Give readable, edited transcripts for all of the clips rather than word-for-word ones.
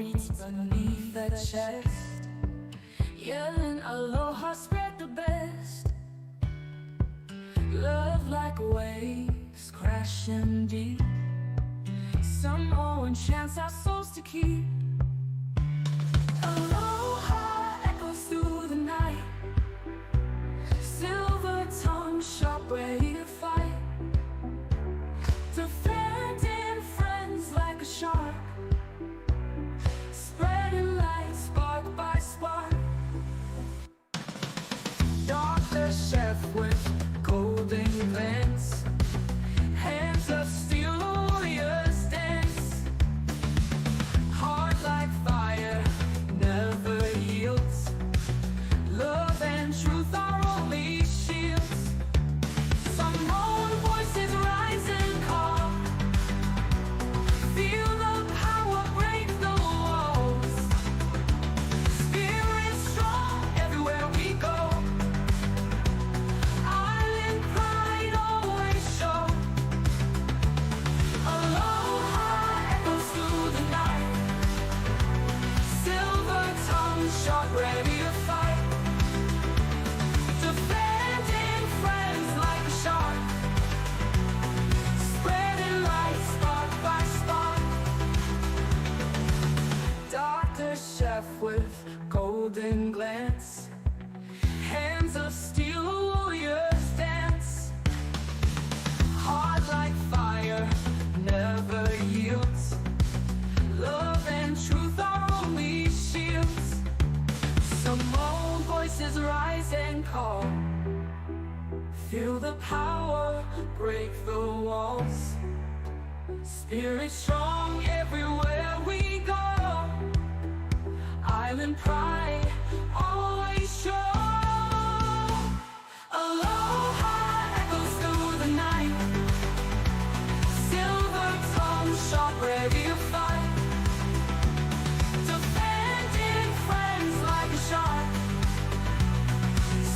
beats beneath the chest, yelling aloha, spread the best. Love like waves crashing deep, some owe chance our souls to keep. Aloha echoes through the night, silver tongue sharp, ready to fight, defending friends like a shark, spreading light spark by spark. Dr. Chef with golden glance, hands of steel, warriors dance. Heart like fire, never yields. Love and truth are only shields. Some own voices rise and call, feel the power break the walls. Spirit strong everywhere we go, island pride always show. Aloha echoes through the night, silver tongue sharp, ready to fight, defending friends like a shark, spreading light spark by spark. Dr. Chef with golden glance, hands of steel, warriors dance. Heart like fire, never yields. Love and truth are only shields. Some old voices rise and call, feel the power break the walls. Spirit strong everywhere we go, island pride always show. Aloha echoes through the night, silver tongue sharp, ready to fight, defending friends like a shark,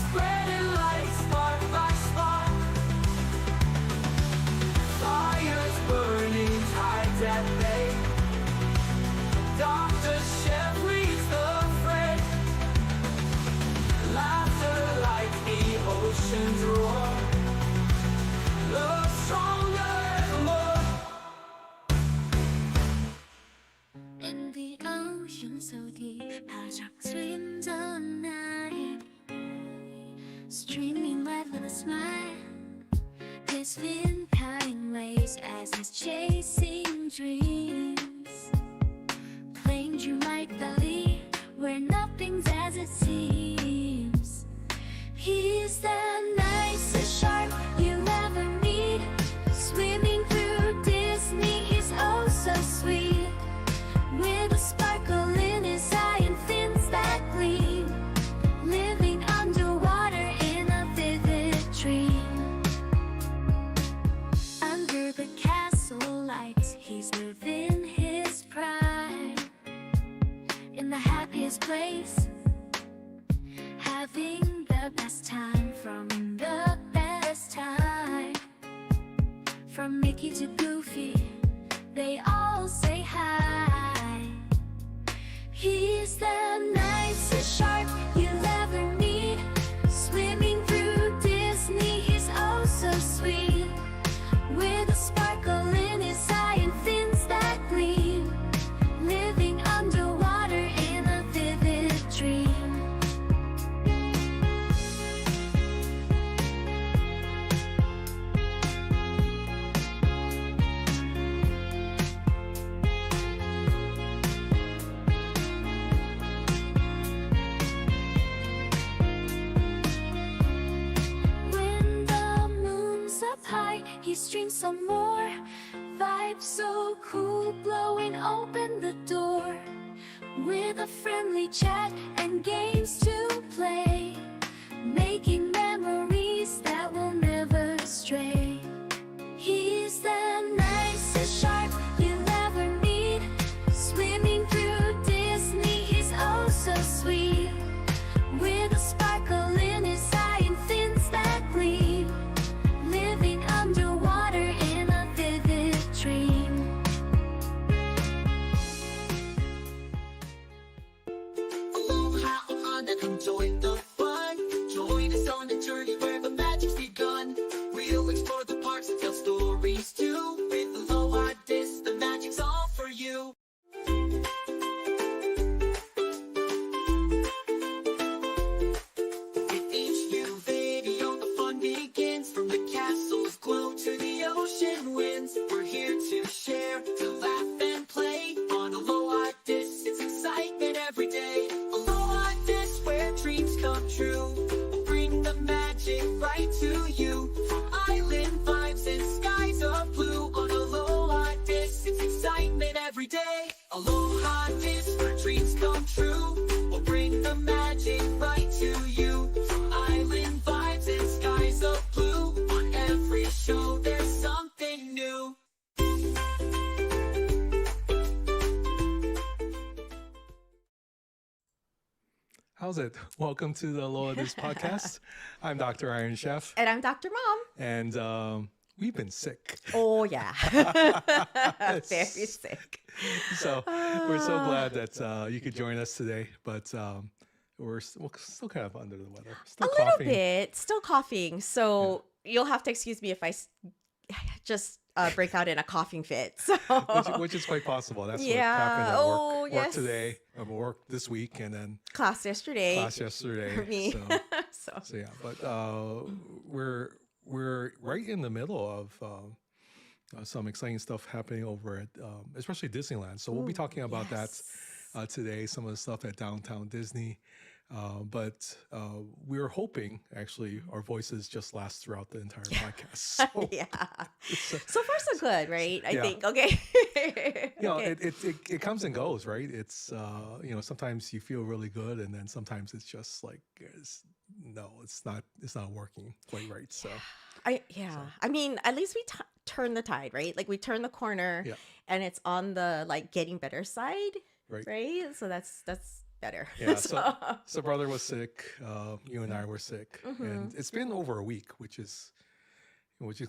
spreading light spark by spark. Fires burning, tides at bay, Dr. Chef leads the fray. Laughter like the ocean's roar, love stronger and more. In the ocean so deep, how dreams all night, streaming light with a smile. His fin parting waves as he's chasing dreams, playing dream like Dali, where nothing's as it seems. He's the nicest shark you'll ever meet, swimming through Disney, he's oh so sweet, with a sparkle in his eye and fins that gleam, living underwater in a vivid dream. Under the castle lights, he's living his pride, in the happiest place, having the best time from the best time. From Mickey to Goofy, they all say hi. He's the nicest shark you'll ever meet, swimming through Disney, he's oh so sweet, with a sparkle in his eye and fins that gleam, living underwater in a vivid dream. When the moon's up high, he streams some more, vibes so cool, blowing open the door, with a friendly chat and games to play, making memories that will never stray. He's the nicest shark you'll ever meet, swimming through Disney, he's oh so sweet, with a sparkle in his eye and fins that gleam, living underwater in a vivid dream. every day. Aloha DIS, where dreams come true. We'll bring the magic right to you. From island vibes and skies of blue. On every show, there's something new. How's it? Welcome to the Aloha DIS Podcast. I'm Dr. Iron Chef, And I'm Dr. Mom. and we've been sick. Oh, yeah. Very sick. So we're so glad that you could join us today, but we're still kind of under the weather. Still A little coughing. bit. Still coughing. So you'll have to excuse me if I just break out in a coughing fit. So. Which is quite possible. That's Yeah. what happened at work, work yes. today, work this week, and then Class yesterday. class yesterday. For me. So yeah, but we're right in the middle of some exciting stuff happening over at especially Disneyland. So we'll be talking about yes. that today. Some of the stuff at Downtown Disney, but we're hoping actually our voices just last throughout the entire podcast. So, Yeah. so, So far, so good, right? I Yeah. think. Okay. you know, Okay. it comes and goes, right? It's sometimes you feel really good, and then sometimes it's just like it's not working quite right. So I mean, at least we turn the tide, right? Like we turn the corner, Yeah. and it's on the like getting better side, right. right? So that's better. Yeah, so brother was sick. You and I were sick, and it's been over a week, which is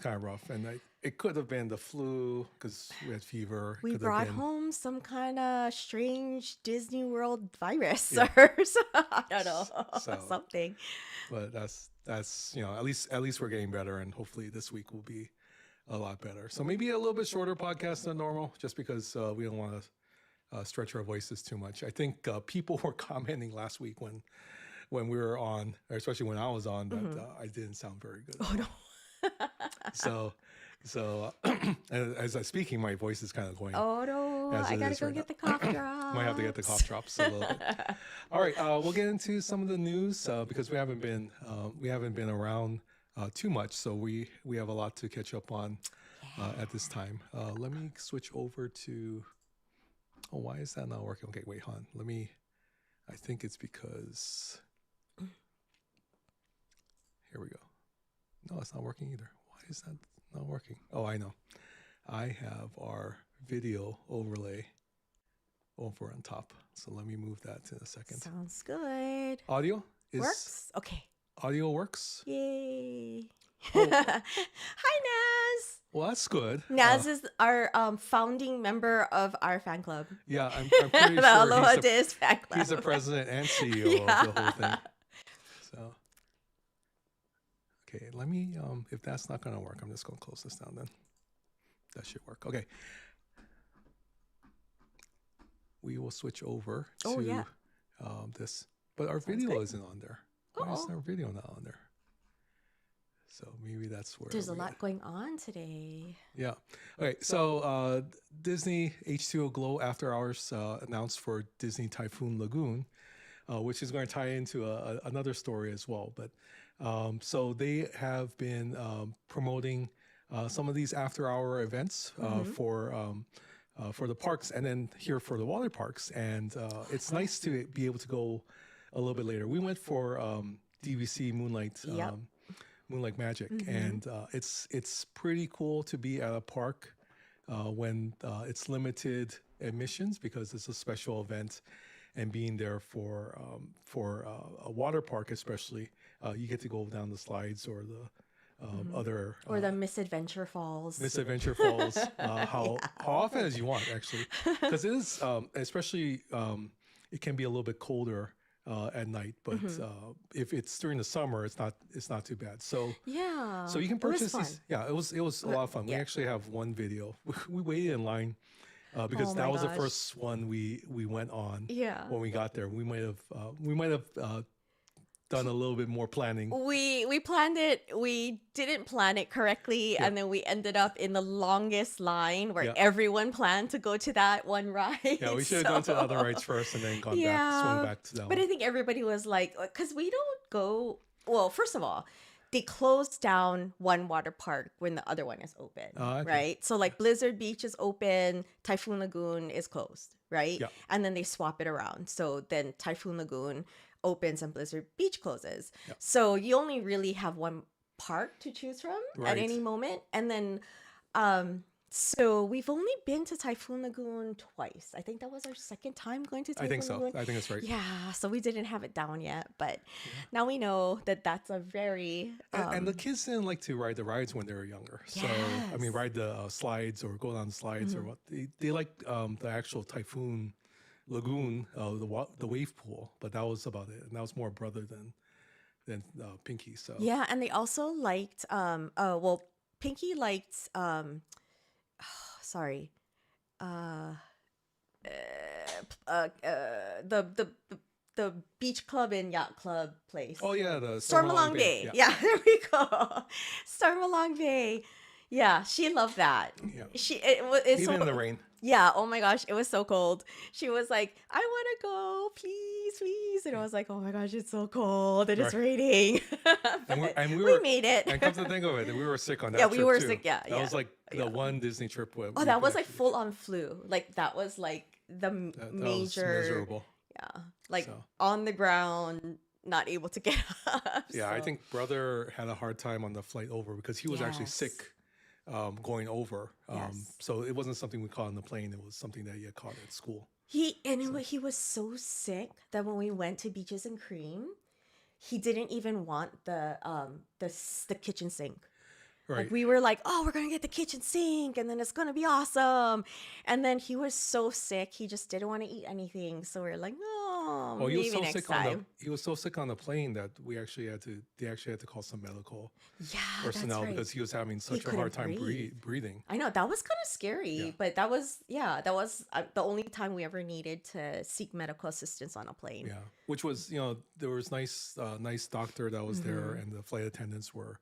kind of rough. And it could have been the flu because we had fever. We Could have brought been- home some kind of strange Disney World virus Yeah. or I don't know, So- something. but that's at least we're getting better, and hopefully this week will be a lot better. So maybe a little bit shorter podcast than normal, just because we don't want to stretch our voices too much. I think people were commenting last week when we were on, or especially when I was on, that I didn't sound very good. Oh no. So as I'm speaking, my voice is kind of going. Oh no. As I it gotta is go right get now. the cough drops. Might have to get the cough drops a little bit. All right, we'll get into some of the news because we haven't been around too much, so we have a lot to catch up on at this time. Let me switch over to. Oh, why is that not working? Okay, wait, hon. I think it's because. Here we go. No, it's not working either. Why is that not working? Oh, I know. I have our video overlay over on top. So let me move that in a second. Sounds good. Audio is Works? Okay. audio works. Yay. Oh. Hi Naz. Well, that's good. Naz is our founding member of our fan club. Yeah, I'm pretty The sure Aloha DIS fan club. he's the president and CEO of the whole thing. So, okay, let me. If that's not going to work, I'm just going to close this down. Then that should work. Okay. We will switch over Oh, to yeah. this, but our Sounds video good. isn't on there. Why is Uh-oh. our video not on there? So maybe that's where There's a we- lot going on today. Yeah. Okay. So Disney H2O Glow After Hours announced for Disney Typhoon Lagoon, which is going to tie into another story as well. But so they have been promoting some of these after-hour events for the parks, and then here for the water parks. And it's nice to be able to go a little bit later. We went for DVC Moonlight. Yep. Moonlight Magic, and it's pretty cool to be at a park when it's limited admissions because it's a special event, and being there for a water park especially, you get to go down the slides or the other Or the Misadventure Falls. Misadventure Falls, how often as you want actually, because it is especially it can be a little bit colder at night, but if it's during the summer, it's not too bad. So Yeah. so you can It was purchase fun. these. Yeah, it was a lot of fun. We Yeah. actually have one video. We waited in line because Oh that my was the gosh. first one we went on. Yeah. When we got there, we might have done a little bit more planning. We planned it. We didn't plan it correctly, and then we ended up in the longest line where Yeah. everyone planned to go to that one ride. Yeah, we should have gone to the other so- rides first and then swung Yeah, back to that But one. I think everybody was like, because we don't go. Well, first of all, they closed down one water park when the other one is open, Okay. right? So like Blizzard Beach is open, Typhoon Lagoon is closed, right? Yeah. And then they swap it around. So then Typhoon Lagoon opens and Blizzard Beach closes. Yeah. So you only really have one park to choose from at Right. any moment. And then so we've only been to Typhoon Lagoon twice. I think that was our second time going to Typhoon I think so. Lagoon. I think that's right. Yeah, so we didn't have it down yet, but now we know that that's a very And the kids didn't like to ride the rides when they were younger. So, I mean, Yes. ride the slides or go down the slides or what. They like the actual Typhoon Lagoon, the wave pool, but that was about it. And that was more brother than Pinky. So, yeah, and they also liked Pinky liked sorry. Uh the beach club and yacht club place. oh yeah, the Stormalong Bay. Yeah. Yeah, there we go. Stormalong Bay. Yeah, she loved that. Yeah. It's Even so, in the rain. yeah, oh my gosh, it was so cold. She was like, I want to go, please, please. And I was like, oh my gosh, it's so cold. It is Right. raining. And we we were- made it. And come to think of it, we were sick on that Yeah, trip we were too. sick, yeah, That was yeah, like the one Disney trip where Oh, that was like full on flu. Like that was like the that was major, miserable. yeah, like So. on the ground, not able to get up. Yeah, I so- think brother had a hard time on the flight over because he was actually Yes. sick going over. Yes. So it wasn't something we caught on the plane. It was something that he had caught at school. he was so sick that when we went to Beaches and Cream, he didn't even want the kitchen sink. Right. Like we were like, oh, we're gonna get the kitchen sink, and then it's gonna be awesome. And then he was so sick, he just didn't want to eat anything. So we are like, oh, Oh, he was maybe so next sick time. he was so sick on the plane that they actually had to call some medical Yeah, personnel that's right. because he was having such a couldn't hard time breathe. breathing. I know that was kind of scary, Yeah. but that was the only time we ever needed to seek medical assistance on a plane. Yeah, which was there was nice doctor that was there, and the flight attendants were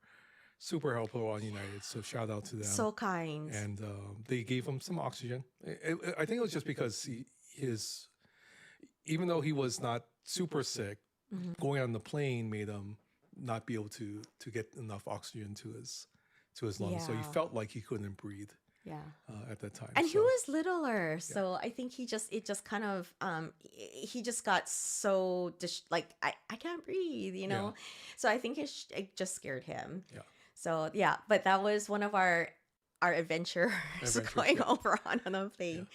super helpful on United. So shout out to them. So kind. And they gave him some oxygen. I think it was just because even though he was not super sick, going on the plane made him not be able to get enough oxygen to his lungs. So he Yeah. felt like he couldn't breathe Yeah. at that time. And he So, was littler, so I think it just kind of he just got so like I can't breathe, you know. So I think it just scared him. Yeah. So yeah, but that was one of our adventures going yeah. over on a plane.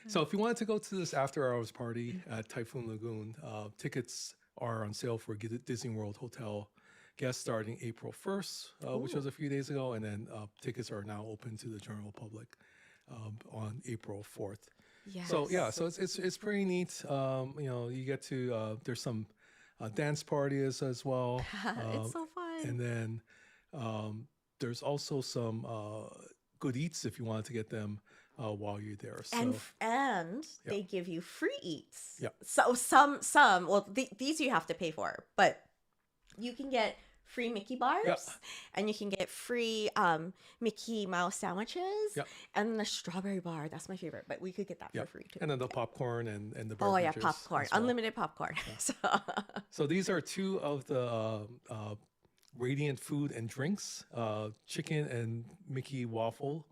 So if you wanted to go to this after hours party at Typhoon Lagoon, tickets are on sale for Disney World Hotel guests starting April 1st, which was a few days ago, and then tickets are now open to the general public on April 4th. Yes. So yeah, so it's pretty neat. You get to there's some dance parties as well. It's so fun. And then there's also some good eats if you wanted to get them while you're there. So And Yeah. they give you free eats. Yeah. So these you have to pay for, but you can get free Mickey bars, and you can get free Mickey Mouse sandwiches, Yeah. and the strawberry bar. That's my favorite, but we could get that yeah, for free too. and then the popcorn and the Oh yeah, beverages popcorn, as well. unlimited popcorn. So So these are two of the Radiant food and drinks, chicken and Mickey waffle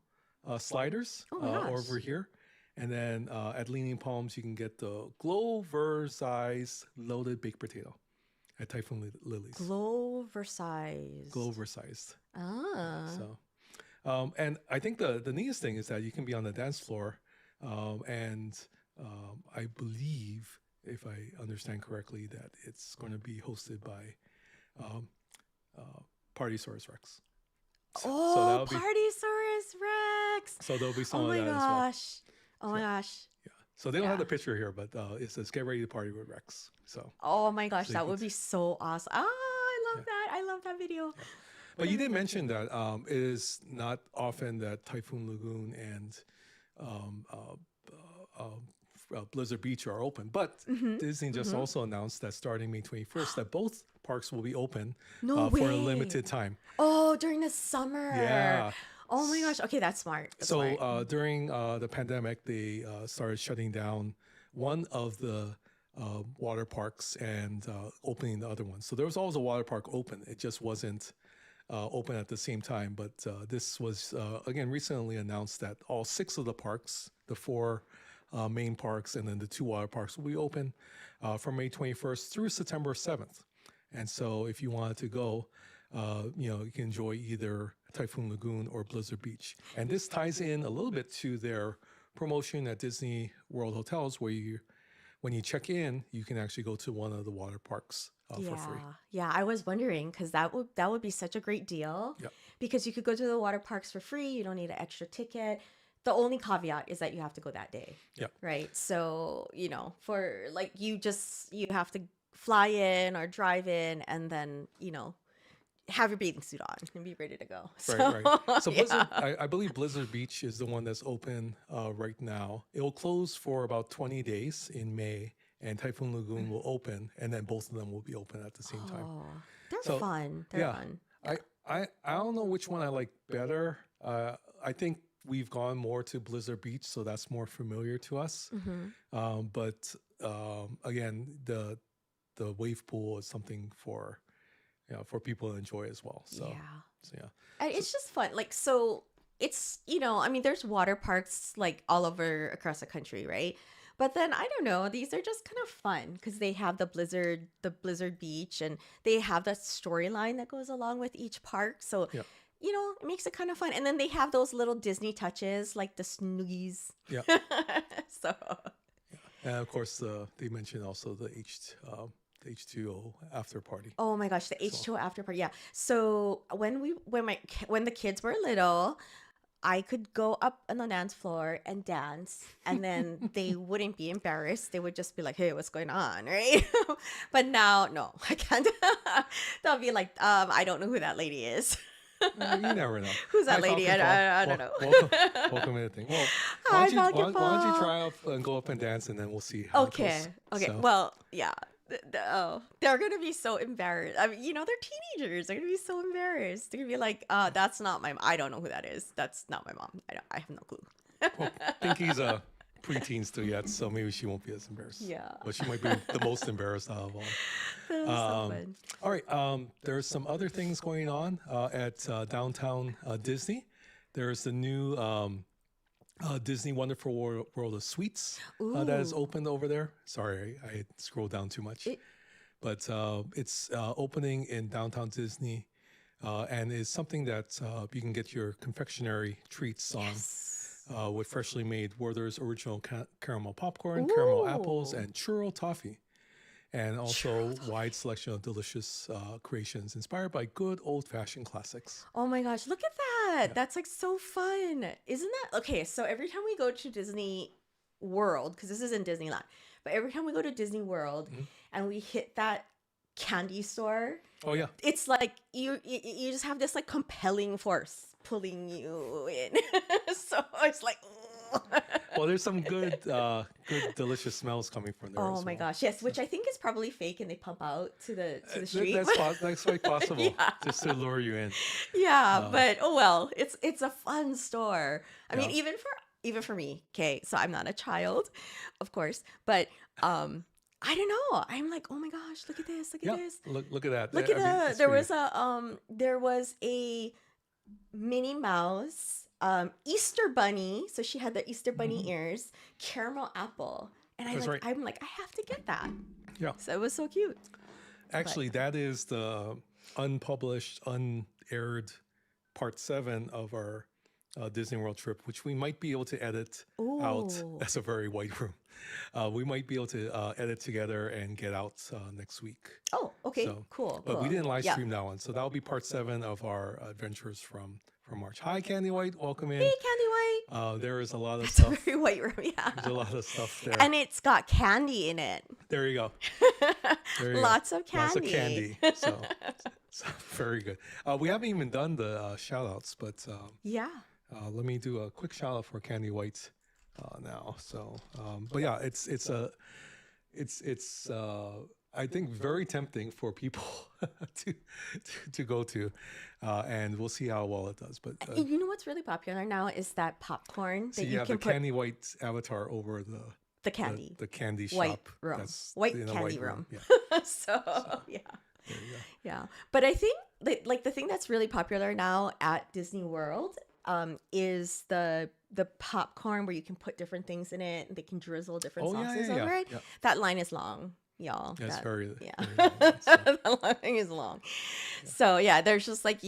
sliders Oh my gosh. over here. And then at Leaning Palms, you can get the Glow-versized loaded baked potato at Typhoon Lily's. Glow-versized. Glow-versized. Ah. So, and I think the neatest thing is that you can be on the dance floor, and I believe, if I understand correctly, that it's going to be hosted by Partysaurus Rex. Oh, that'll be- Partysaurus Rex. So there'll be some Oh of my that as well. gosh. Oh my gosh. Yeah. So they don't have Yeah. the picture here, but it says "Get ready to party with Rex." So, Oh my gosh, So you that can would be so awesome. Ah, I love that. I love that video. but you did mention that it is not often that Typhoon Lagoon and Blizzard Beach are open, but Mm-hmm. Disney just also announced that starting May 21st, that both parks will be open No for a way. limited time. Oh, during the summer. Yeah. Oh my gosh. Okay, that's smart. That's So smart. during the pandemic, they started shutting down one of the water parks and opening the other one. So there was always a water park open. It just wasn't open at the same time. But this was, again, recently announced that all 6 of the parks, the 4 main parks and then the 2 water parks, will be open from May 21st through September 7th. And so if you wanted to go, you can enjoy either Typhoon Lagoon or Blizzard Beach. And this ties in a little bit to their promotion at Disney World hotels, where when you check in, you can actually go to one of the water parks for free. Yeah, I was wondering because that would be such a great deal. Yep. Because you could go to the water parks for free. You don't need an extra ticket. The only caveat is that you have to go that day. Yep. Right. So, for like you have to fly in or drive in and then, have your bathing suit on and be ready to go. Right. So Blizzard, I believe Blizzard Beach is the one that's open right now. It will close for about 20 days in May, and Typhoon Lagoon will open, and then both of them will be open at the same time. Oh, they're fun. They're fun. I don't know which one I like better. I think we've gone more to Blizzard Beach, so that's more familiar to us. But again, the wave pool is something for people to enjoy as well. So yeah. And it's just fun. Like, so it's, there's water parks like all over across the country, right? But then I don't know, these are just kind of fun because they have the Blizzard Beach, and they have that storyline that goes along with each park. So, it makes it kind of fun. And then they have those little Disney touches like the Snoogies. Yeah. So. And of course, they mentioned also the H2O after party. Oh my gosh, the H2O after party. Yeah. So when the kids were little, I could go up on the dance floor and dance, and then they wouldn't be embarrassed. They would just be like, "Hey, what's going on?" Right? But now, no, I can't. They'll be like, "I don't know who that lady is." You never know. Who's that lady? I don't know. Welcome to the thing. Well, Hi, why don't you try out and go up and dance, and then we'll see how it goes. Okay. So, Well, yeah. They're gonna be so embarrassed. I mean, they're teenagers. They're gonna be so embarrassed. They're gonna be like, "That's not my. I don't know who that is. That's not my mom. I have no clue." well, Pinky's preteen still yet, so maybe she won't be as embarrassed. Yeah. But she might be the most embarrassed out of all. That was so fun. All right. There's some other things going on at downtown Disney. There's the new Disney Wonderful World of Sweets that is opened over there. Sorry, I scrolled down too much. But it's opening in downtown Disney, and is something that you can get your confectionery treats on with freshly made Werther's original caramel popcorn, caramel apples, and churro toffee. And also wide selection of delicious creations inspired by good old-fashioned classics. Oh my gosh, look at that. That's like so fun. Isn't that okay? So every time we go to Disney World, because this is in Disneyland, but every time we go to Disney World and we hit that candy store, it's like you just have this like compelling force pulling you in. So it's like well, there's some good delicious smells coming from there. Oh my gosh, yes, which I think is probably fake, and they pump out to the street. That's quite possible, just to lure you in. Yeah, but oh well, it's a fun store. I mean, even for me. Okay, so I'm not a child, of course, but I don't know. I'm like, oh my gosh, look at this, look at this. Look at that. Look at that. There was a Minnie Mouse. Easter bunny, so she had the Easter bunny ears, caramel apple, and I'm like, I have to get that. Yeah, so it was so cute. Actually, that is the unpublished, unaired part 7 of our Disney World trip, which we might be able to edit out. That's a very white room. We might be able to edit together and get out next week. Oh, okay, so, cool. But we didn't live stream that one, so that'll be part 7 of our adventures from March. Hi, Candy White. Welcome in. Hey, Candy White. There is a lot of That's stuff. A very white room, yeah. There's a lot of stuff there. And it's got candy in it. There you go. Lots of candy. Lots of candy. So very good. We haven't even done the shout outs, but let me do a quick shout out for Candy White now. So, but yeah, it's I think very tempting for people to go to, and we'll see how well it does. But you know what's really popular now is that popcorn that you can put the Candy White avatar over the candy, the candy shop. White room, That's white in candy room. Yeah. so yeah. There you go. Yeah, but I think like the thing that's really popular now at Disney World is the popcorn where you can put different things in it and they can drizzle different sauces over it. Yeah. That line is long, y'all. Yeah, it's That- very, yeah. very long, so. The line is long. So yeah, there's just like,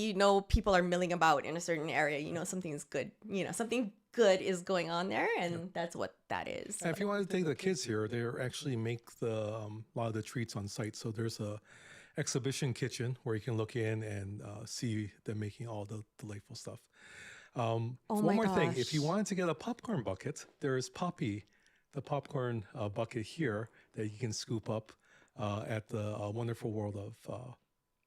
people are milling about in a certain area, something is good, something good is going on there, and that's what that is. And if you want to take the kids here, they actually make a lot of the treats on site. So there's a exhibition kitchen where you can look in and see them making all the delightful stuff. Oh one my more thing, if you gosh. wanted to get a popcorn bucket, there is Poppy, the popcorn bucket here that you can scoop up at the wonderful world of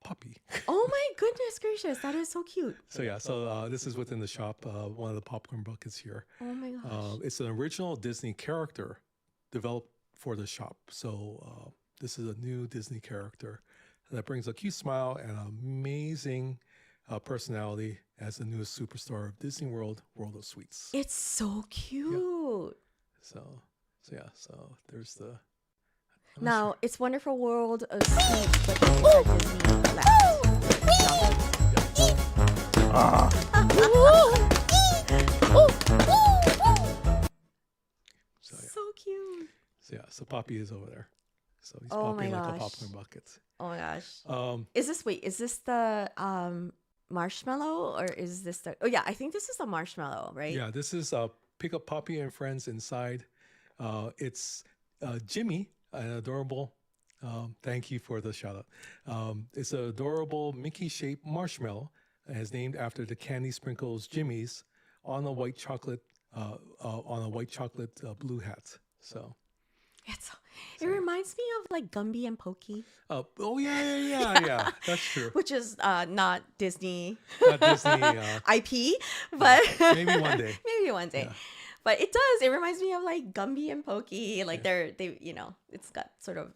Poppy. Oh my goodness gracious, that is so cute. So yeah, so this is within the shop, one of the popcorn buckets here. Oh my gosh. It's an original Disney character developed for the shop. So this is a new Disney character that brings a cute smile and an amazing personality as the newest superstar of Disney World, World of Sweets. It's so cute. So yeah, so there's the. I'm not Now, it's Wonderful World of Sweets, but it's at So yeah, So cute. so Poppy is over there. So he's Oh my popping like a gosh. popcorn bucket. Oh my gosh. Um, Is this the marshmallow, or is this the? Oh yeah, I think this is the marshmallow, right? Yeah, this is Pick Up Poppy and Friends inside. It's Jimmy, an adorable. Thank you for the shout out. It's an adorable Mickey-shaped marshmallow, and is named after the candy sprinkles Jimmy's on a white chocolate blue hat. So. It reminds me of like Gumby and Pokey, Oh yeah. That's true. which is not Disney Not Disney. IP, but Maybe one day. maybe one day. Yeah. But it does. It reminds me of like Gumby and Pokey. Like they it's got sort of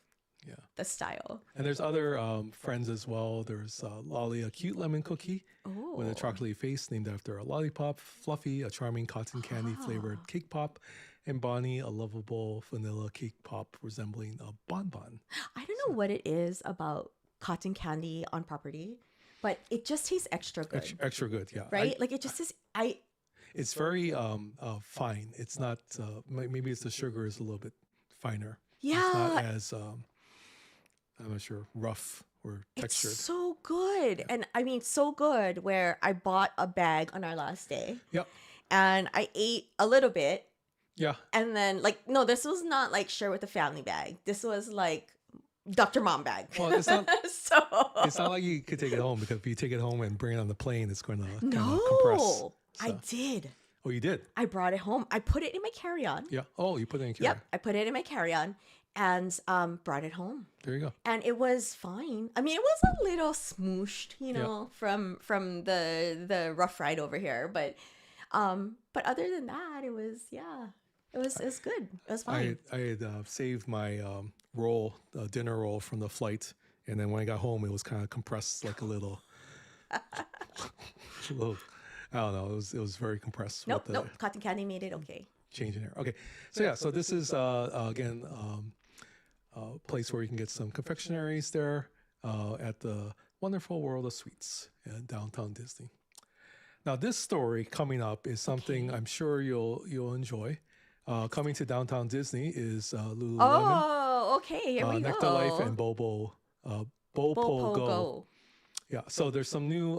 Yeah. the style. And there's other friends as well. There's Lolly, a cute lemon cookie with a Oh. chocolatey face named after a lollipop. Fluffy, a charming cotton candy flavored cake pop. And Bonnie, a lovable vanilla cake pop resembling a bonbon. I don't know what it is about cotton candy on property, but it just tastes extra good. Extra good, yeah. Right? Like it just is It's very fine. It's not, maybe it's the sugar is a little bit finer. It's not yeah, as, I'm not sure, rough or it's textured. so good. And I mean so good where I bought a bag on our last day Yep. and I ate a little bit. Yeah. And then, like, no, this was not like share with the family bag. This was like Dr. Mom bag. Well, it's not. So It's not like you could take it home, because if you take it home and bring it on the plane, it's going to kind of compress. no, I So- did. Oh, you did? I brought it home. I put it in my carry-on. Yeah. Oh, you put it in your Yep, carry. I put it in my carry-on and brought it home. There you go. And it was fine. I mean, it was a little smooshed, from the rough ride over here, but other than that, it was it was good. It was fine. I had saved my dinner roll from the flight, and then when I got home, it was kind of compressed like a little. I don't know. It was very compressed. Nope, with the nope. Cotton candy made it okay. change in here. Okay. So yeah. So this is again a place where you can get some confectionaries there at the wonderful world of sweets in downtown Disney. Now this story coming up is something I'm sure you'll enjoy. Coming to downtown Disney is Lululemon, Oh, okay. Here we Nectar go. Life, and Bopo Bopo Go. Go. Yeah, so there's some new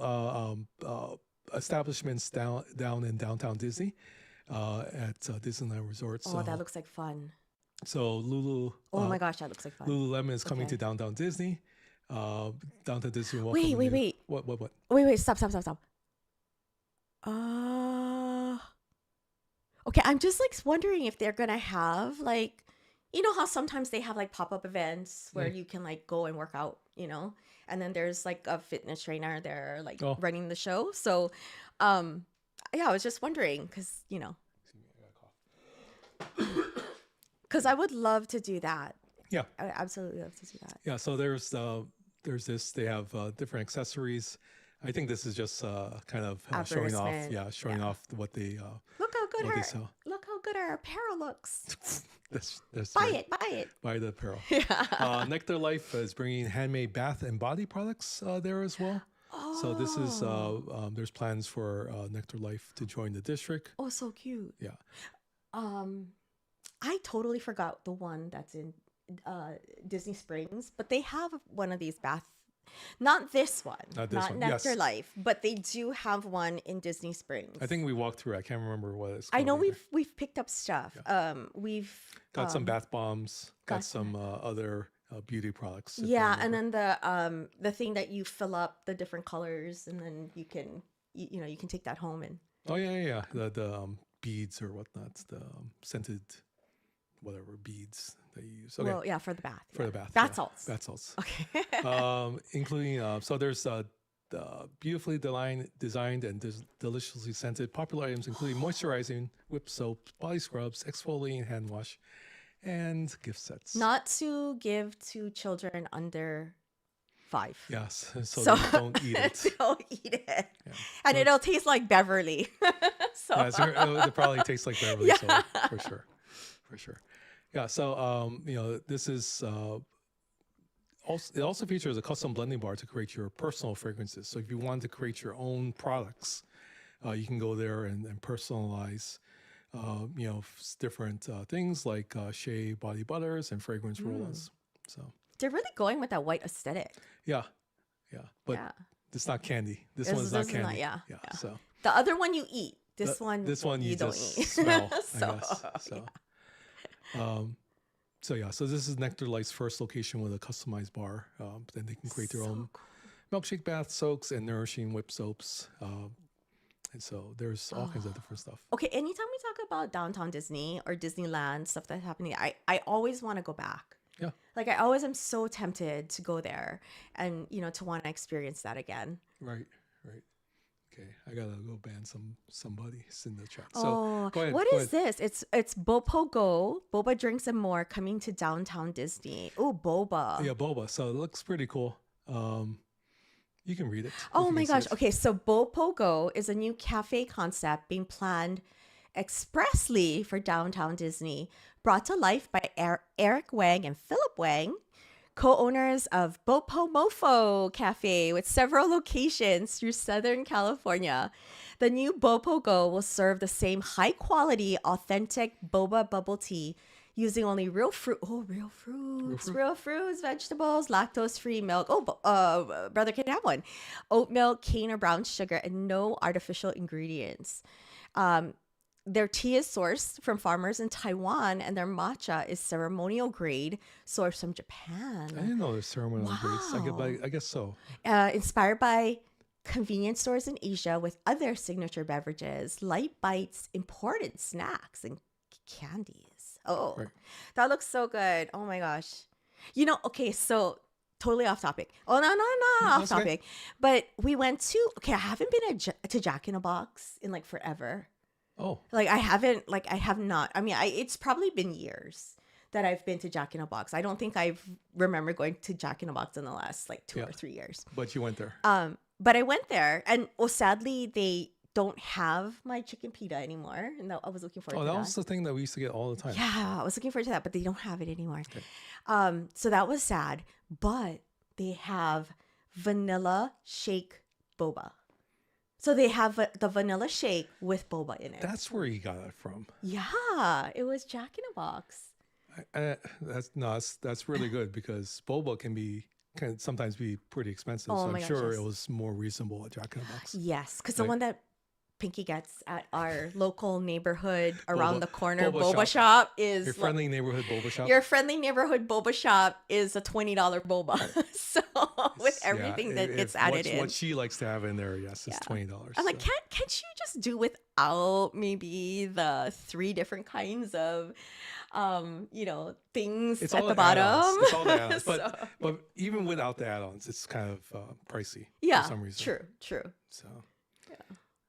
establishments down in downtown Disney at Disneyland Resort. Oh, So, that looks like fun. so Oh my gosh, that looks like fun. Lululemon is coming Okay. to downtown Disney. Downtown Disney. will Wait, welcome wait, you- wait. What? Wait, stop. Okay, I'm just like wondering if they're gonna have like, how sometimes they have like pop-up events where you can like go and work out, and then there's like a fitness trainer there like Oh. running the show. So, yeah, I was just wondering because because I would love to do that. Yeah. I would absolutely love to do that. Yeah, so there's this. They have different accessories. I think this is just kind of showing off. Advertisement. Yeah, showing off what they. Look how good What they sell. our apparel looks. That's Buy right. it, buy it. Buy the apparel. Yeah. Nectar Life is bringing handmade bath and body products there as well. So this is Oh. there's plans for Nectar Life to join the district. Oh, so cute. Yeah. Um, I totally forgot the one that's in Disney Springs, but they have one of these not this one, Not this one, Nectar yes. Life, but they do have one in Disney Springs. I think we walked through it. I can't remember what it's I called. know either. we've picked up stuff. We've Got some bath bombs, got got some other beauty products. if I yeah, and remember. then the thing that you fill up the different colors, and then you can you can take that home and Oh yeah. The beads or whatnot, the scented whatever beads that you use. Okay. well, yeah, for the bath. For yeah. the bath. Bath yeah. salts. Bath salts. Okay. Including so there's beautifully designed and deliciously scented popular items including moisturizing, whip soap, body scrubs, exfoliating hand wash, and gift sets. Not to give to children under 5. Yes, so, So they don't eat it. don't eat it, Yeah. and But- it'll taste like Beverly. So Yeah, it probably tastes like Beverly, so Yeah. for sure. Yeah, so this is it also features a custom blending bar to create your personal fragrances. So if you want to create your own products, you can go there and personalize, different things like shea body butters and fragrance roll-ons. So they're really going with that white aesthetic. yeah, but Yeah. it's not candy. This This one's is- not this is not- candy. yeah. So. The other one you eat. This This one you don't just eat. smell, I So, guess. So this is Nectar Light's first location with a customized bar. Then they can create their so own cool. milkshake bath soaks and nourishing whip soaps. And so there's all kinds of different stuff. Okay, anytime we talk about downtown Disney or Disneyland, stuff that's happening, I always want to go back. Yeah. Like I always am so tempted to go there and to want to experience that again. Right. Okay, I gotta go ban somebody in the chat. So Oh, go ahead. what go is ahead. this? It's Bopo Go, boba drinks and more coming to downtown Disney. Oh, boba. Yeah, boba. So it looks pretty cool. You can read it. if Oh you my can see gosh. it. Okay, so Bopo Go is a new cafe concept being planned expressly for downtown Disney, brought to life by Eric Wang and Philip Wang, co-owners of Bopo Mofo Cafe with several locations through Southern California. The new Bopo Go will serve the same high-quality, authentic boba bubble tea using only real fruit. Oh, real fruits. Real fruits, vegetables, lactose-free milk. Oh, brother can have one. Oat milk, cane or brown sugar, and no artificial ingredients. Their tea is sourced from farmers in Taiwan, and their matcha is ceremonial grade, sourced from I Japan. didn't know there's ceremonial grades. Wow. I guess so. Inspired by convenience stores in Asia with other signature beverages, light bites, imported snacks, and candies. Oh, Right. that looks so good. Oh my gosh. Okay, so totally off topic. Oh, no, off That's okay. topic. But we went to, I haven't been to Jack in a Box in like forever. Oh, Like I have not. I mean, it's probably been years that I've been to Jack in a Box. I don't think I've remember going to Jack in a Box in the last like 2 Yeah. or 3 years. but you went there. But I went there, and sadly they don't have my chicken pita anymore. And I was looking forward Oh, to that was the thing that we used to get all the time. Yeah, I was looking forward to that, but they don't have it anymore. So that was sad. But they have vanilla shake boba. So they have the vanilla shake with boba in it. That's where you got it from. Yeah, it was Jack in a Box. That's really good because boba can sometimes be pretty expensive. Oh so my I'm gosh, sure yes. it was more reasonable at Jack in the Box. Yes, because the Right. one that Pinky gets at our local neighborhood around Boba- the corner boba boba shop is Your friendly neighborhood boba shop. your friendly neighborhood boba shop is a $20 boba. So with Yeah, everything that if gets added in. what she likes to have in there, yes, it's Yeah. $20. I'm like, so. can't you just do without maybe the 3 different kinds of things It's at all the the add-ons. bottom? It's all the add-ons. So- But even without the add-ons, it's kind of pricey yeah, for some reason. true. So Yeah.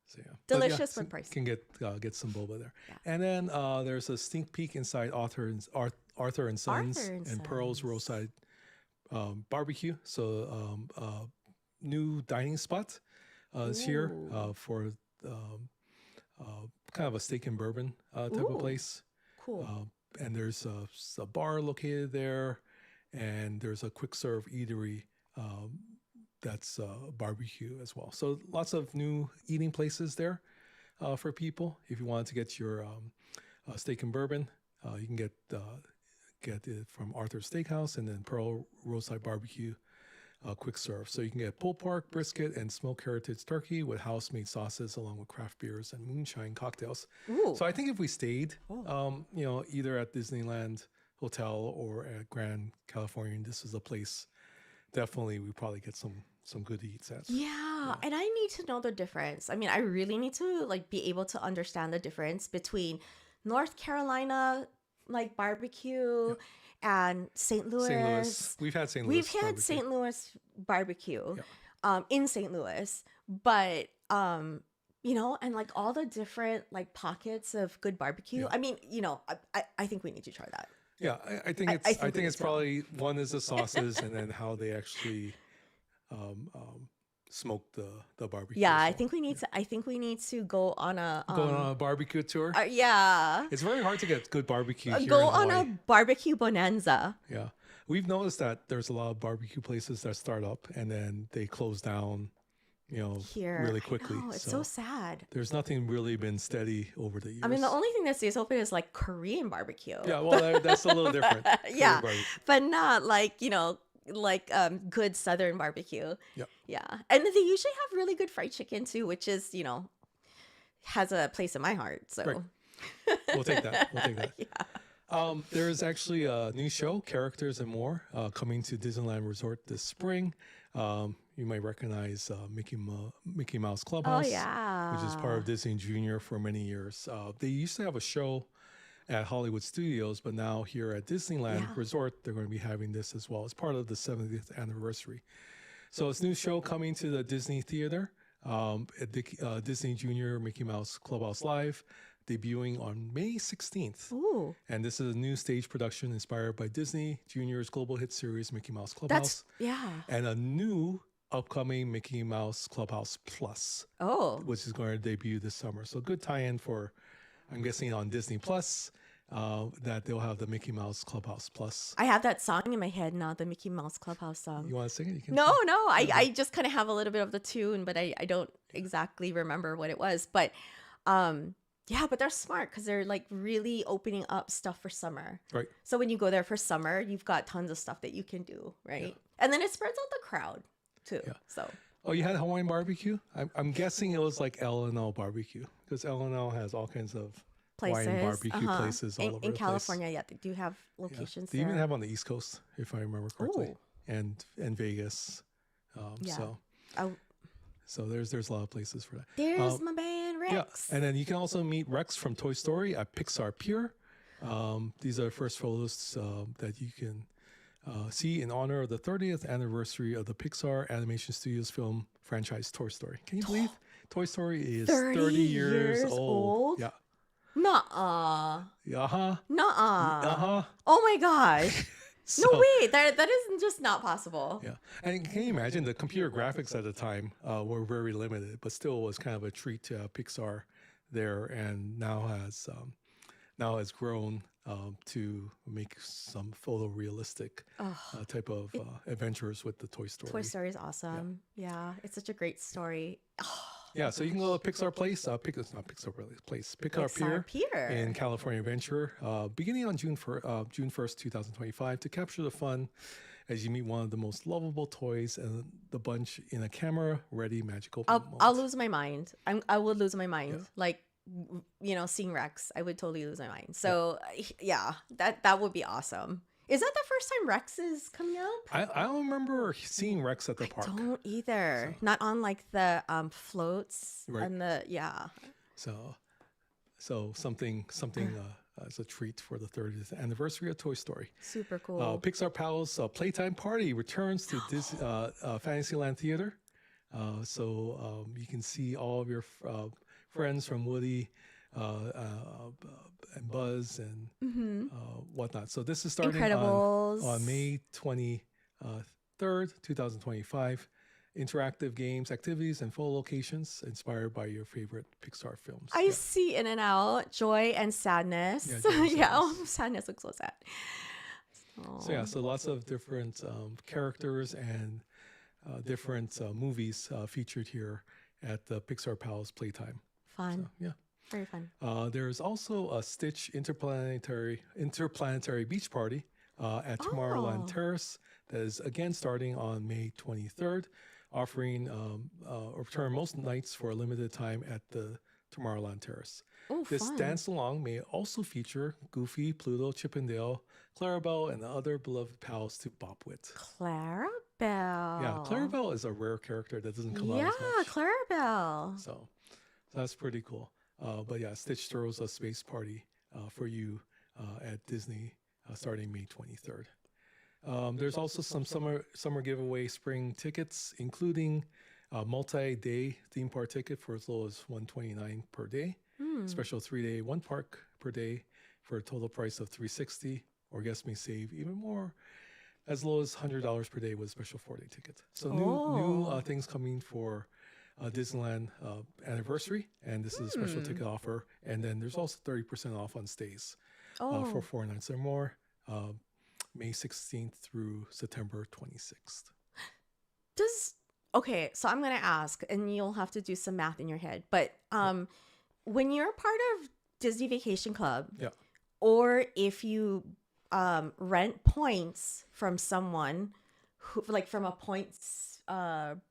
So yeah, Delicious so but pricey. Can get some boba there, Yeah. and then there's a sneak peek inside Arthur and Sons Arthur and and Pearl's Sons. Roadside Barbecue. So new dining spot is here Ooh. for kind of a steak and bourbon type Ooh. of place. Cool. And there's a bar located there, and there's a quick serve eatery that's barbecue as well. So lots of new eating places there for people. If you wanted to get your steak and bourbon, you can get it from Arthur's Steakhouse, and then Pearl Roadside Barbecue quick serve. So you can get pulled pork, brisket, and smoked heritage turkey with house-made sauces, along with craft beers and moonshine cocktails. Ooh. So I think if we stayed, either at Disneyland Hotel or at Grand Californian, this is a place. Definitely, we probably get some good eats at. Yeah, and I need to know the difference. I mean, I really need to like be able to understand the difference between North Carolina like barbecue and St. Louis. St. Louis. We've had St. Louis. We've had barbecue. St. Louis barbecue Yeah. in St. Louis, but and like all the different like pockets of good barbecue. Yeah. I mean, I think we need to try that. Yeah, I think it's. I I think think we it's do. probably one is the sauces, and then how they actually smoke the barbecue. Yeah, as I well. think we need to. I think we need to go on a Going on a barbecue tour. yeah. It's very hard to get good barbecue here Go in on Hawaii. a barbecue bonanza. Yeah, we've noticed that there's a lot of barbecue places that start up and then they close down, Here really quickly. I know, it's so sad. There's nothing really been steady over the years. I mean, the only thing that stays open is like Korean barbecue. Yeah, well, that's a little different. Yeah. Right. But not like, good Southern barbecue. Yep. Yeah. And they usually have really good fried chicken too, which is, has a place in my heart. So Right. We'll take that. We'll take that. yeah. There's actually a new show, Characters and More, coming to Disneyland Resort this spring. You might recognize Mickey Mouse Oh Clubhouse, yeah. which is part of Disney Junior for many years. They used to have a show at Hollywood Studios, but now here at Disneyland Yeah. Resort, they're going to be having this as well as part of the 70th anniversary. So it's a new show coming to the Disney Theater, at the, Disney Junior Mickey Mouse Clubhouse Live, debuting on May 16th. Ooh. And this is a new stage production inspired by Disney Junior's global hit series Mickey Mouse Clubhouse, Yeah. and a new upcoming Mickey Mouse Clubhouse Plus, Oh. which is going to debut this summer. So good tie-in for, I'm guessing, on Disney Plus, that they'll have the Mickey Mouse Clubhouse Plus. I have that song in my head now, the Mickey Mouse Clubhouse song. You want to sing it? You can No, sing it. no, I just kind of have a little bit of the tune, but I don't exactly remember what it was. But yeah, but they're smart because they're like really opening up stuff for summer. Right. So when you go there for summer, you've got tons of stuff that you can do, right? And then it spreads out the crowd too. Yeah. So Oh, you had Hawaiian barbecue? I'm guessing it was like L&L barbecue, because L&L has all kinds of places, Hawaiian barbecue places all over in the California, yeah, they do have place. Yeah. locations They there. even have on the East Coast, if I remember correctly, Ooh. and Vegas. Yeah. So Oh, so there's a lot of places for that. there's my man Rex. Yeah, and then you can also meet Rex from Toy Story at Pixar Pier. These are the first photos that you can see in honor of the 30th anniversary of the Pixar Animation Studios film franchise Toy Story. Can you believe Toy Story is 30 years old? Yeah. Nuh-uh. Uh-huh. Nuh-uh. Uh-huh. Oh my gosh. So, No, wait, that is just not possible. Yeah. And can you imagine the computer graphics at the time were very limited, but still was kind of a treat to have Pixar there, and now has grown to make some photorealistic type of adventures with the Toy Story. Toy Story is awesome. Yeah, it's such a great story. Yeah, so you can go to Pixar Place, Pixar Pier in California Adventure, beginning on June 1st, 2025, to capture the fun as you meet one of the most lovable toys and the bunch in a camera-ready magical moment. I'll lose my mind. I will lose my mind. Like, seeing Rex, I would totally lose my mind. So yeah, that would be awesome. Is that the first time Rex is coming up? I don't remember seeing Rex at the park. Don't either. Not on like the floats Right. and the So something as a treat for the 30th anniversary of Toy Story. super cool. Pixar Pals Playtime Party returns to Fantasyland Theater. So you can see all of your friends from Woody and Buzz and whatnot. So this is starting Incredibles. on May 23rd, 2025. Interactive games, activities, and photo locations inspired by your favorite Pixar films. I see In and Out, Joy and Sadness. Yeah, Yeah, Joy and Sadness. Sadness looks so sad. So lots of different characters and different movies featured here at the Pixar Palace Playtime. Fun. So, yeah. Very fun. There's also a Stitch interplanetary beach party at Tomorrowland Oh. Terrace that is again starting on May 23rd, offering a return most nights for a limited time at the Tomorrowland Terrace. Oh, This fun. dance along may also feature Goofy, Pluto, Chip and Dale, Clarabelle, and other beloved pals to bop with. Clarabelle. Yeah, Clarabelle is a rare character that doesn't come out Yeah, as much. Clarabelle. So that's pretty cool. But yeah, Stitch throws a space party for you at Disney starting May 23rd. There's also some summer giveaway spring tickets, including a multi-day theme park ticket for as low as $129 per day, special 3-day one park per day for a total price of $360, or guests may save even more as low as $100 per day with a special 4-day ticket. So new things coming for Disneyland anniversary, and this is a special ticket offer. And then there's also 30% off on stays for 4 nights or more, May 16th through September 26th. Okay, so I'm gonna ask, and you'll have to do some math in your head. But when you're part of Disney Vacation Club, Yeah. or if you rent points from someone who, like from a points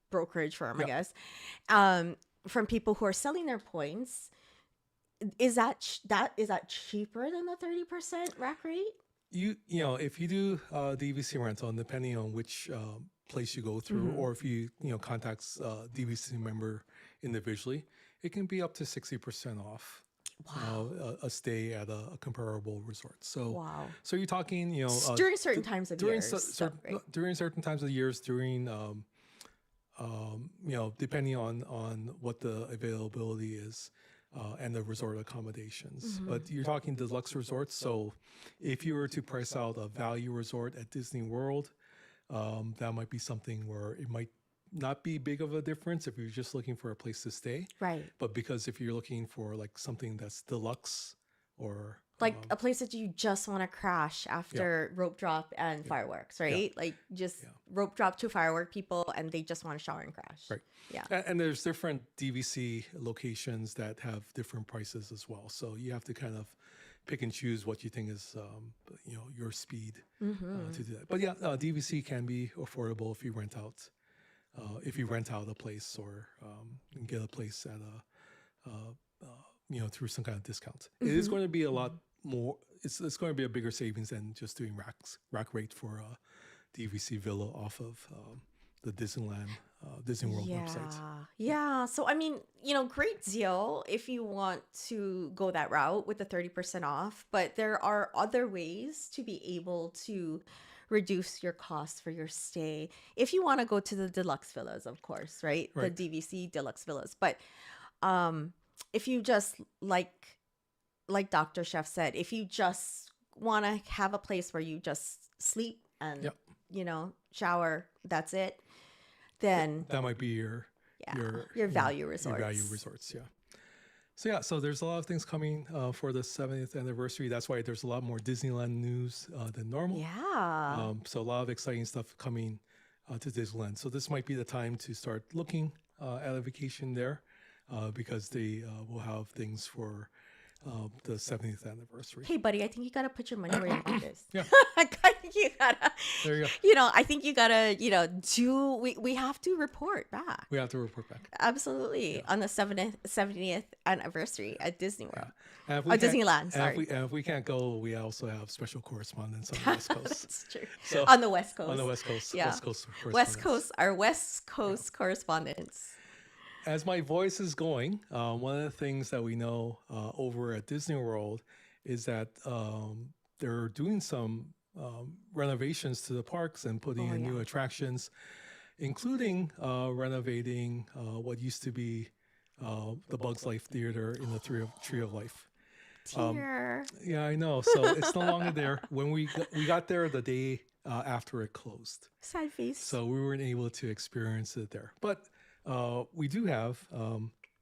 brokerage firm, I Yeah. guess, from people who are selling their points, is that cheaper than the 30% rack rate? You know, if you do DVC rental, and depending on which place you go through, or if you contact DVC member individually, it can be up to 60% off. A stay at a comparable resort. So, Wow. so you're talking, During certain times of years, right? during certain times of the years, during depending on what the availability is and the resort accommodations. But you're talking deluxe resorts. So if you were to price out a value resort at Disney World, that might be something where it might not be big of a difference if you're just looking for a place to stay. Right. But because if you're looking for like something that's deluxe or Like a place that you just want to crash after rope drop and fireworks, right? Like just rope drop to firework people and they just want to shower and crash. Right. Yeah. And there's different DVC locations that have different prices as well. So you have to kind of pick and choose what you think is, your speed to do that. But yeah, DVC can be affordable if you rent out. If you rent out a place or get a place at through some kind of discount, it is going to be a lot more. It's going to be a bigger savings than just doing rack rate for a DVC villa off of the Disneyland Disney World website. Yeah. So I mean, great deal if you want to go that route with the 30% off, but there are other ways to be able to reduce your costs for your stay if you want to go to the deluxe villas, of course, right? Right. The DVC deluxe villas. But if you just like Dr. Chef said, if you just want to have a place where you just sleep and shower, that's it, then That might be your value resorts. Your value resorts, yeah. So there's a lot of things coming for the 70th anniversary. That's why there's a lot more Disneyland news than normal. Yeah. So a lot of exciting stuff coming to Disneyland. So this might be the time to start looking at a vacation there because they will have things for the 70th anniversary. Hey, buddy, I think you gotta put your money where your mouth is. Yeah. I think you gotta. There you go. I think you gotta. We have to report back. We have to report back. Absolutely on the 70th anniversary at Disney World. And if we can't- Disneyland. Sorry, and if we can't go, we also have special correspondence on the West Coast. that's true. So- On the West Coast. On the West Coast. Yeah. West Coast West correspondence. Coast. Our West Coast correspondents. As my voice is going, one of the things that we know over at Disney World is that they're doing some renovations to the parks and putting in new attractions, including renovating what used to be the Bugs Life Theater in the Tree of Life. Here. Yeah, I know. So it's no longer there. When we got there the day after it closed, Sad face. so we weren't able to experience it there. But we do have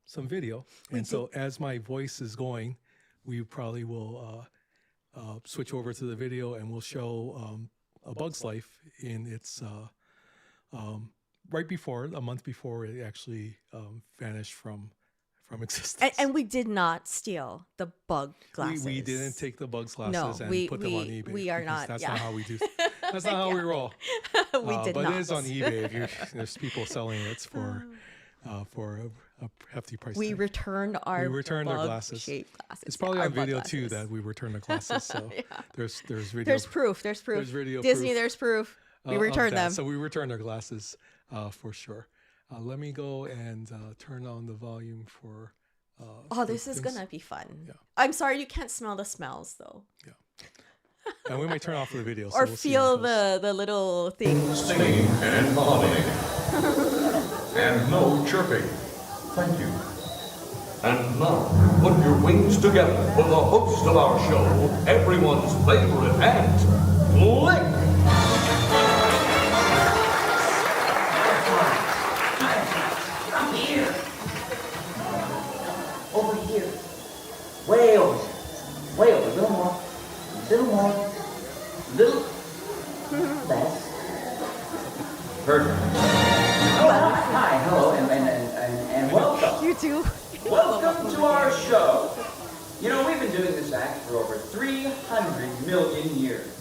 some video, and so as my voice is going, we probably will switch over to the video, and we'll show A Bug's Life in its right before, a month before it actually vanished from existence. And we did not steal the bug glasses. We didn't take the bugs glasses No, and put them on eBay. we are because not, That's yeah. not how we do. That's not how we roll. We did but not. it is on eBay. There's people selling it for a hefty price. We tag. returned our returned our bug-shaped glasses. It's probably our on bug video too glasses. that we returned the glasses. So there's video. There's proof. There's proof. There's video Disney, proof, there's proof. We of returned that. them. So we returned our glasses for sure. Let me go and turn on the volume for. This is things. gonna be fun. Yeah. I'm sorry you can't smell the smells though, And we might turn off the video. So or we'll see how feel it goes. the little thing. Singing and nodding. And no chirping. Thank you. And now, put your wings together for the host of our show, everyone's favorite ant, Link. I'm here. Over here. Way over here. Way over. A little more. A little more. Little less. Perfect. Oh, hi. Hello, and welcome. You too. Welcome to our show. You know, we've been doing this act for over 300 million years.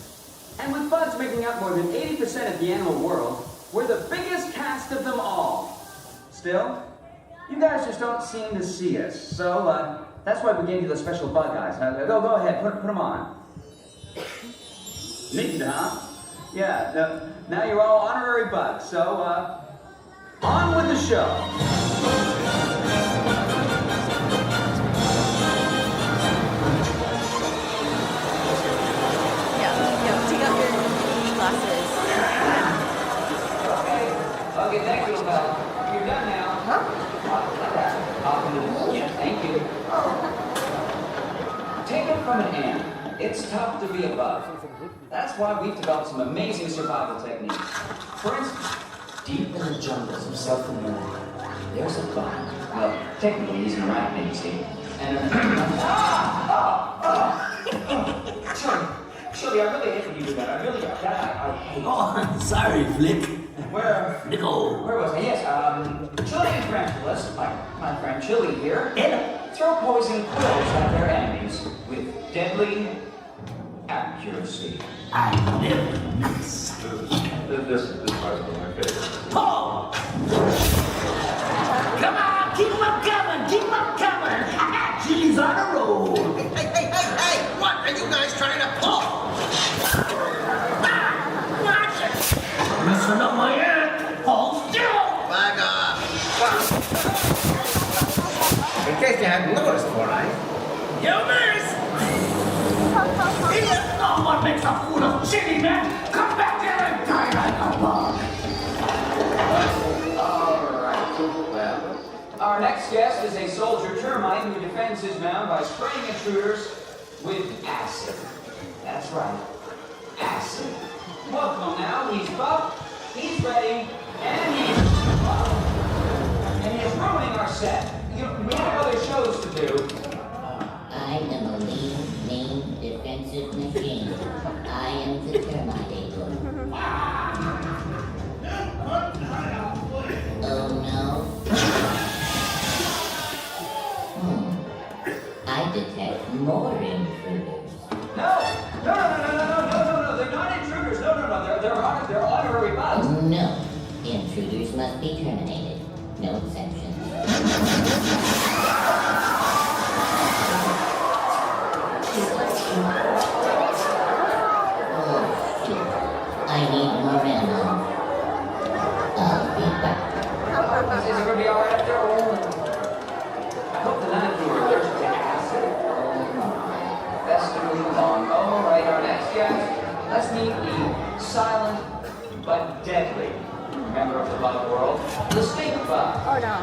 And with bugs making up more than 80% of the animal world, we're the biggest cast of them all. Still, you guys just don't seem to see us. So, that's why we gave you the special bug eyes. Go ahead, put them on. Neat, huh? Yeah, now you're all honorary bugs. So, on with the show. Yeah, take out your glasses. Okay, thank you, you're done now. Yeah, thank you. Take it from an ant. It's tough to be a bug. That's why we've developed some amazing survival techniques. For instance, deep in the jungles of South America, there's a bug. Well, technically he's an arachnid, see? And Shirley, I really hate when you do that. I really, I hate. Oh, sorry, Flick. Where Nickel. was I? Yes, Chilean tarantulas, like my friend Chili here, Hello. throw poison quills at their enemies with deadly accuracy. I never miss. This part's one of my favorites. Paul! Come on, keep 'em coming, keep 'em coming. Chili's on a roll. Hey, what are you guys trying to pull? Watch it. Messing up my hand. Hold still. Back off. In case you hadn't noticed, all right? You miss. No one makes a fool of Chili, man. Come back here and die like a bug. Alright, well, our next guest is a soldier termite who defends his mound by spraying intruders with acid. That's right, acid. Welcome now, he's buff, he's ready, and he's ruining our set. We have other shows to do. I am a mean, defensive machine. I am the termite eagle. Oh no. I detect more intruders. No, they're not intruders. No, they're honorary bugs. No. Intruders must be terminated. No exceptions. Oh, shoot. I need more ammo. I'll be back. Is it going to be all right up there? I hope that none of you are allergic to acid. Best to move along. All right, our next guest. Let's meet the silent but deadly member of the bug world, the stink bug. Oh no.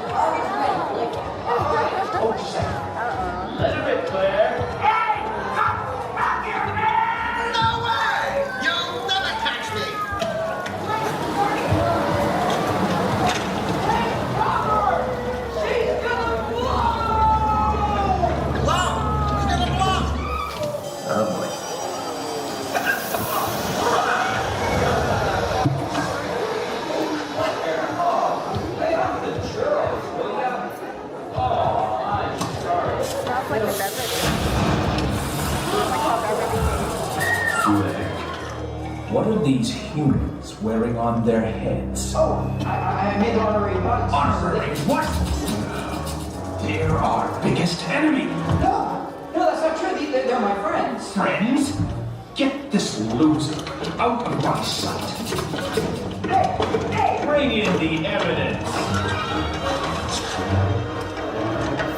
Oh, just a second. Let him in, Claire. Hey, come back here, man. No way! You'll never catch me! Blow! He's gonna blow! Oh boy. Greg, what are these humans wearing on their heads? Oh, I made the honorary bugs. Honorary what? They're our biggest enemy. No, that's not true. They're my friends. Friends? Get this loser out of my sight. Hey! Bring in the evidence.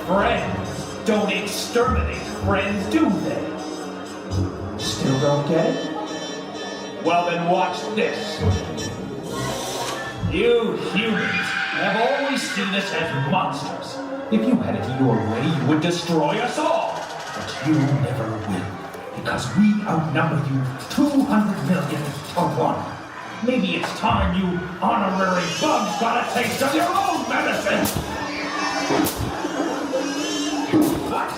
Friends don't exterminate friends, do they? Still don't get it? Well then watch this. You humans have always seen us as monsters. If you had it your way, you would destroy us all. But you never will, because we outnumber you 200 million to 1. Maybe it's time you honorary bugs got a taste of your own medicine. What?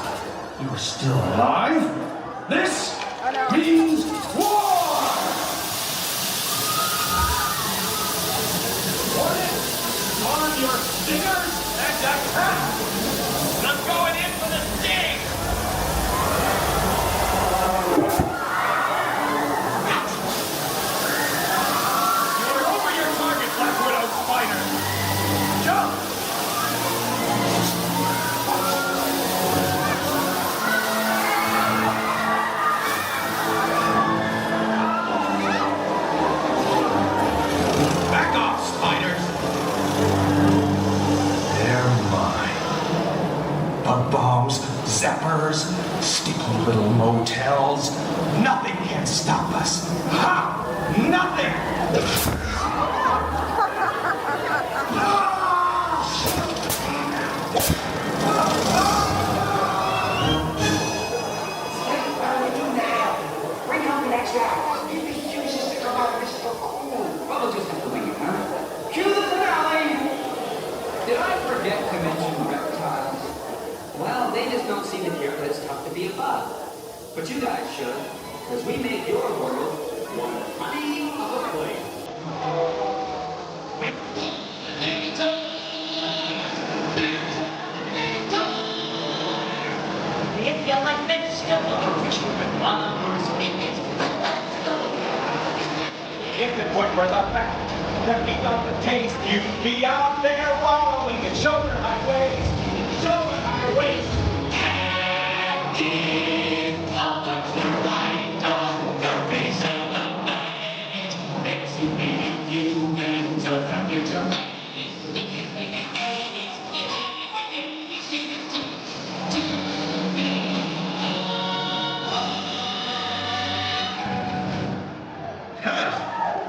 You're still alive? This means war! Put it on your stingers and attack! I'm going in for the sting! You're over your target, Black Widow Spider! Jump! Back off, spiders! They're mine. Bug bombs, zappers, sticky little motels. Nothing can stop us. Ha! Nothing! Bring home the next round. He refuses to come out of this cocoon. Well, we'll just have to wing it, huh? Cue the finale! Did I forget to mention reptiles? Well, they just don't seem to care that it's tough to be a bug. But you guys should, because we make your world one honey of a place. If you like vegetables, with one minute. If it weren't for the fact that we love the taste, you'd be out there wallowing in shoulder highways, shoulder highways. Active, up the right on the face of the night. Makes you feel human to the future.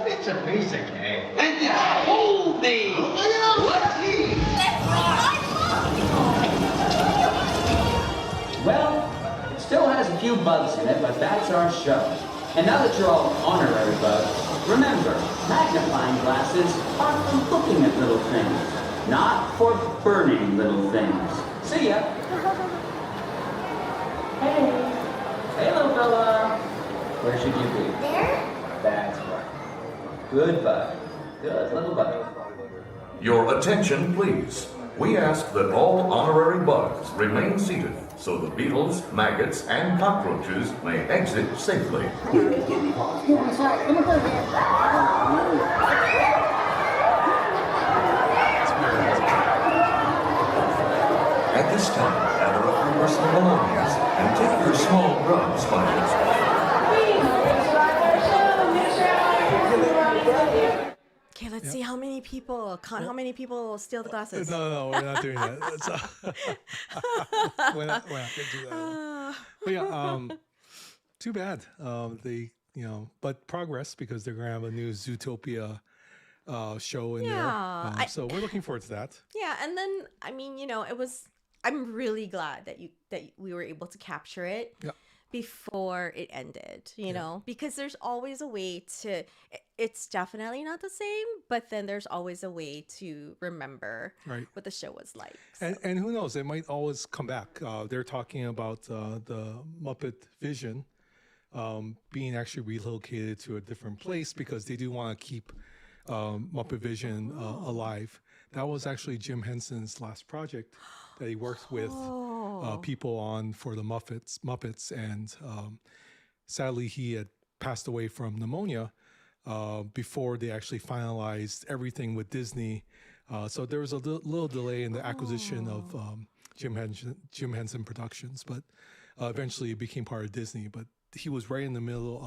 It's amazing, eh? Hold thee! Well, it still has a few bugs in it, but that's our show. And now that you're all honorary bugs, remember, magnifying glasses are for looking at little things, not for burning little things. See ya! Hey! Hey, little fella! Where should you be? There? That's right. Good bug. Good little bug. Your attention, please. We ask that all honorary bugs remain seated so the beetles, maggots, and cockroaches may exit safely. At this time, gather up your personal belongings and take your small grub spiders. Okay, let's see how many people count. How many people steal the glasses? No, we're not doing that. We're not going to do that. But yeah, too bad. But progress, because they're going to have a new Zootopia show in Yeah, there. So we're looking forward to that. Yeah, and then I mean, it was. I'm really glad that we were able to capture it. Yeah. Before it ended, you know, because there's always a way to, it's definitely not the same, but then there's always a way to remember what the show was like. So. And who knows, it might always come back. They're talking about the Muppet Vision being actually relocated to a different place because they do want to keep Muppet Vision alive. That was actually Jim Henson's last project that he worked with people on for the Muppets, and sadly he had passed away from pneumonia before they actually finalized everything with Disney. So there was a little delay in the acquisition of Jim Henson Productions, but eventually it became part of Disney. But he was right in the middle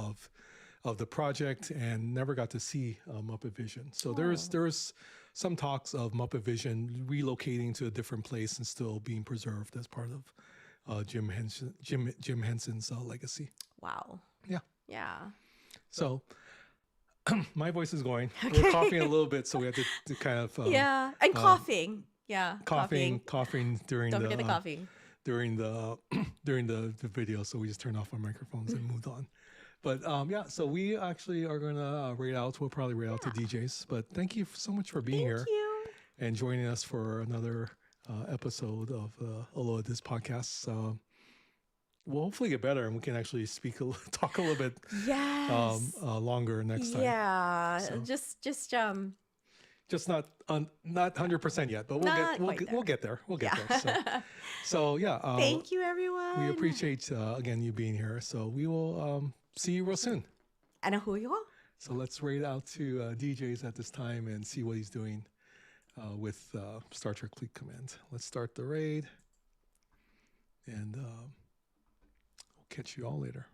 of the project and never got to see Muppet Vision. So there was some talks of Muppet Vision relocating to a different place and still being preserved as part of Jim Henson's legacy. Wow. Yeah. Yeah. So my voice is going. We're coughing a little bit, so we have to kind of Yeah. And coughing. Yeah. coughing during Don't the forget the coughing. during the video. So we just turned off our microphones and moved on. But yeah, so we actually are gonna rate out. We'll probably rate out to DJs. But thank you so much for being here Thank you. and joining us for another episode of Aloha DIS Podcast. We'll hopefully get better and we can actually talk a little bit Yes. longer next time. Yeah. So- Just Just not 100% yet, but we'll get there. We'll get there. So yeah. thank you, everyone. We appreciate again you being here. So we will see you real soon. And who you are? So let's rate out to DJs at this time and see what he's doing with Star Trek Fleet Command. Let's start the raid, and we'll catch you all later.